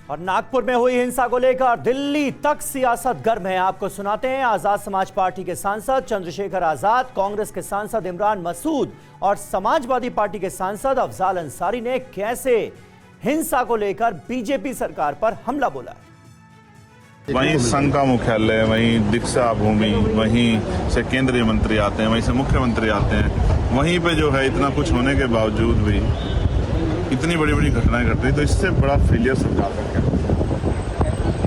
और नागपुर में हुई हिंसा को लेकर दिल्ली तक सियासत गर्म है। आपको सुनाते हैं आजाद समाज पार्टी के सांसद चंद्रशेखर आजाद, कांग्रेस के सांसद इमरान मसूद और समाजवादी पार्टी के सांसद अफजाल अंसारी ने कैसे हिंसा को लेकर बीजेपी सरकार पर हमला बोला। वहीं संघ का मुख्यालय, वहीं दीक्षा भूमि, वहीं से केंद्रीय मंत्री आते हैं, वहीं से मुख्यमंत्री आते हैं। वहीं पे जो है इतना कुछ होने के बावजूद भी इतनी बड़ी बड़ी घटनाएं घट रही, तो इससे बड़ा फेलियर सरकार का क्या।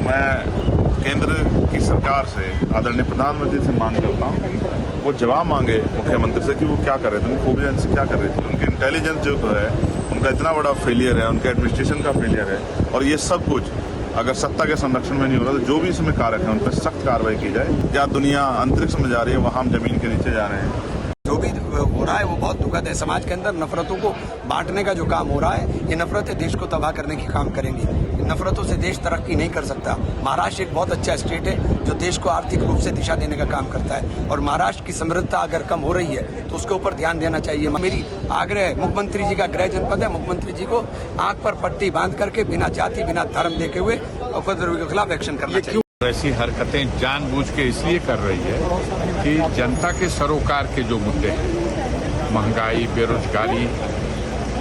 मैं केंद्र की सरकार से, आदरणीय प्रधानमंत्री से मांग करता हूँ वो जवाब मांगे मुख्यमंत्री से कि वो क्या कर रहे थे, उनकी इंटेलिजेंस क्या कर रही थी। उनकी इंटेलिजेंस जो है उनका इतना बड़ा फेलियर है, उनके एडमिनिस्ट्रेशन का फेलियर है। और ये सब कुछ अगर सत्ता के संरक्षण में नहीं हो रहा तो जो भी इसमें कारक है उन पर सख्त कार्रवाई की जाए। या दुनिया अंतरिक्ष में जा रही है, वहाँ हम जमीन के नीचे जा रहे हैं। जो भी हो रहा है वो बहुत दुखद है। समाज के अंदर नफरतों को बांटने का जो काम हो रहा है, ये नफरतें देश को तबाह करने की काम करेंगी। नफरतों से देश तरक्की नहीं कर सकता। महाराष्ट्र एक बहुत अच्छा स्टेट है जो देश को आर्थिक रूप से दिशा देने का काम करता है, और महाराष्ट्र की समृद्धता अगर कम हो रही है तो उसके ऊपर ध्यान देना चाहिए। मेरी आग्रह है, मुख्यमंत्री जी का गृह जनपद है, मुख्यमंत्री जी को आंख पर पट्टी बांध करके बिना जाति बिना धर्म देखे हुए उपद्रवी के खिलाफ एक्शन करना चाहिए। ऐसी हरकतें जानबूझ के इसलिए कर रही है कि जनता के सरोकार के जो मुद्दे हैं, महंगाई, बेरोजगारी,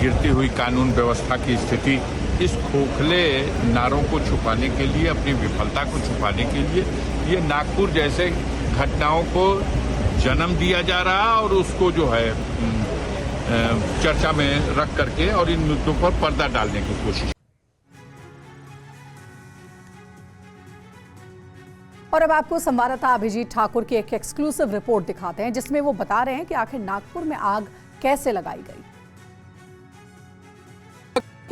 गिरती हुई कानून व्यवस्था की स्थिति, इस खोखले नारों को छुपाने के लिए, अपनी विफलता को छुपाने के लिए ये नागपुर जैसे घटनाओं को जन्म दिया जा रहा है और उसको जो है चर्चा में रख करके और इन मुद्दों पर पर्दा डालने की कोशिश। और अब आपको संवाददाता अभिजीत ठाकुर की एक एक्सक्लूसिव रिपोर्ट दिखाते हैं जिसमें वो बता रहे हैं कि आखिर नागपुर में आग कैसे लगाई गई।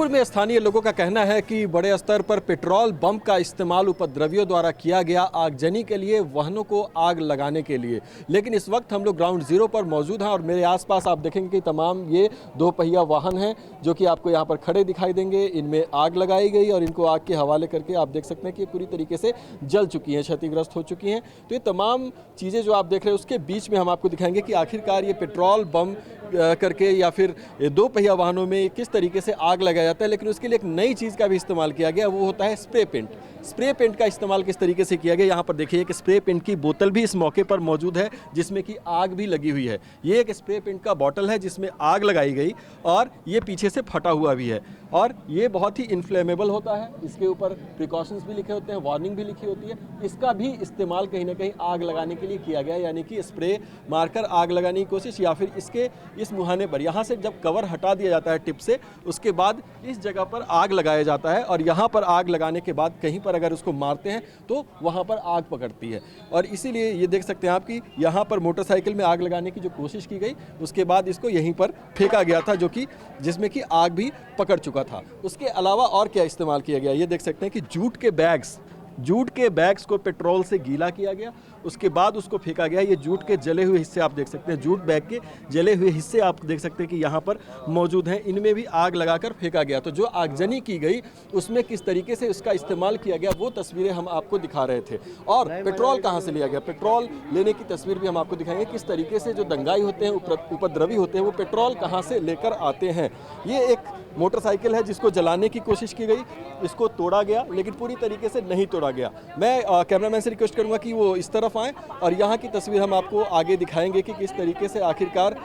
नागपुर में स्थानीय लोगों का कहना है कि बड़े स्तर पर पेट्रोल बम का इस्तेमाल उपद्रवियों द्वारा किया गया आगजनी के लिए, वाहनों को आग लगाने के लिए। लेकिन इस वक्त हम लोग ग्राउंड जीरो पर मौजूद हैं और मेरे आसपास आप देखेंगे कि तमाम ये 2 पहिया वाहन हैं जो कि आपको यहाँ पर खड़े दिखाई देंगे। इनमें आग लगाई गई और इनको आग के हवाले करके आप देख सकते हैं कि पूरी तरीके से जल चुकी हैं, क्षतिग्रस्त हो चुकी हैं। तो ये तमाम चीज़ें जो आप देख रहे हैं उसके बीच में हम आपको दिखाएंगे कि आखिरकार ये पेट्रोल बम करके या फिर 2 पहिया वाहनों में किस तरीके से आग लगाया जाता है। लेकिन उसके लिए एक नई चीज़ का भी इस्तेमाल किया गया, वो होता है स्प्रे पेंट। स्प्रे पेंट का इस्तेमाल किस तरीके से किया गया, यहाँ पर देखिए कि स्प्रे पेंट की बोतल भी इस मौके पर मौजूद है जिसमें कि आग भी लगी हुई है। ये एक स्प्रे पेंट का बॉटल है जिसमें आग लगाई गई और ये पीछे से फटा हुआ भी है और ये बहुत ही इन्फ्लेमेबल होता है। इसके ऊपर प्रिकॉशंस भी लिखे होते हैं, वार्निंग भी लिखी होती है। इसका भी इस्तेमाल कहीं ना कहीं आग लगाने के लिए किया गया, यानी कि स्प्रे मारकर आग लगाने की कोशिश, या फिर इसके इस मुहाने पर यहाँ से जब कवर हटा दिया जाता है टिप से, उसके बाद इस जगह पर आग लगाया जाता है और यहाँ पर आग लगाने के बाद कहीं पर अगर उसको मारते हैं तो वहाँ पर आग पकड़ती है। और इसीलिए ये देख सकते हैं आप कि यहाँ पर मोटरसाइकिल में आग लगाने की जो कोशिश की गई, उसके बाद इसको यहीं पर फेंका गया था, जो कि जिसमें कि आग भी पकड़ चुका था। उसके अलावा और क्या इस्तेमाल किया गया, ये देख सकते हैं कि जूट के बैग्स को पेट्रोल से गीला किया गया, उसके बाद उसको फेंका गया। ये जूट के जले हुए हिस्से आप देख सकते हैं, जूट बैग के जले हुए हिस्से आप देख सकते हैं कि यहाँ पर मौजूद हैं। इनमें भी आग लगाकर फेंका गया। तो जो आगजनी की गई उसमें किस तरीके से उसका इस्तेमाल किया गया वो तस्वीरें हम आपको दिखा रहे थे। और पेट्रोल कहाँ से लिया गया, पेट्रोल लेने की तस्वीर भी हम आपको दिखाएंगे। किस तरीके से जो दंगाई होते हैं, उपद्रवी होते हैं, वो पेट्रोल कहाँ से लेकर आते हैं। ये एक मोटरसाइकिल है जिसको जलाने की कोशिश की गई, इसको तोड़ा गया लेकिन पूरी तरीके से नहीं तोड़ा गया। मैं कैमरामैन से रिक्वेस्ट करूंगा कि वो इस तरफ आएँ और यहाँ की तस्वीर हम आपको आगे दिखाएंगे कि किस तरीके से आखिरकार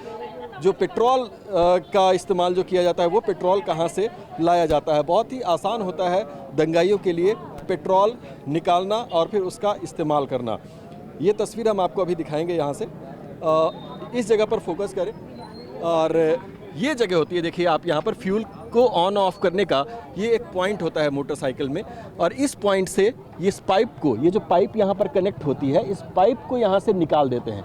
जो पेट्रोल का इस्तेमाल जो किया जाता है वो पेट्रोल कहाँ से लाया जाता है। बहुत ही आसान होता है दंगाइयों के लिए पेट्रोल निकालना और फिर उसका इस्तेमाल करना। ये तस्वीर हम आपको अभी दिखाएंगे। यहाँ से इस जगह पर फोकस करें और ये जगह होती है, देखिए आप यहाँ पर फ्यूल को ऑन ऑफ करने का ये एक पॉइंट होता है मोटरसाइकिल में, और इस पॉइंट से इस पाइप को, ये जो पाइप यहाँ पर कनेक्ट होती है, इस पाइप को यहाँ से निकाल देते हैं।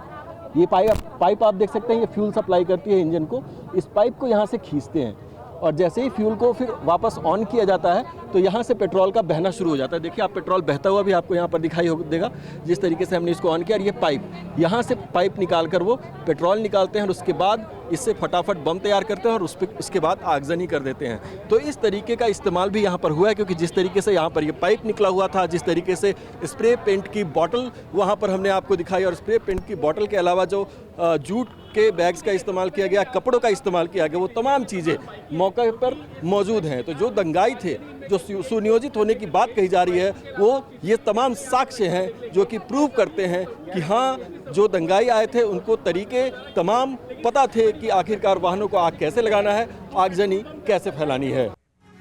ये पाइप आप देख सकते हैं, ये फ्यूल सप्लाई करती है इंजन को। इस पाइप को यहाँ से खींचते हैं और जैसे ही फ्यूल को फिर वापस ऑन किया जाता है तो यहाँ से पेट्रोल का बहना शुरू हो जाता है। देखिए आप पेट्रोल बहता हुआ भी आपको यहाँ पर दिखाई देगा जिस तरीके से हमने इसको ऑन किया। और ये पाइप, यहाँ से पाइप निकाल कर वो पेट्रोल निकालते हैं और उसके बाद इससे फटाफट बम तैयार करते हैं और उसके बाद आगजनी कर देते हैं। तो इस तरीके का इस्तेमाल भी यहाँ पर हुआ है, क्योंकि जिस तरीके से यहाँ पर ये पाइप निकला हुआ था, जिस तरीके से स्प्रे पेंट की बॉटल वहाँ पर हमने आपको दिखाई, और स्प्रे पेंट की बॉटल के अलावा जो जूट के बैग्स का इस्तेमाल किया गया, कपड़ों का इस्तेमाल किया गया, वो तमाम चीज़ें मौके पर मौजूद हैं। तो जो दंगाई थे, जो सुनियोजित होने की बात कही जा रही है, वो ये तमाम साक्ष्य हैं जो कि प्रूव करते हैं कि हाँ, जो दंगाई आए थे उनको तरीके तमाम पता थे कि आखिरकार वाहनों को आग कैसे लगाना है, आगजनी कैसे फैलानी है।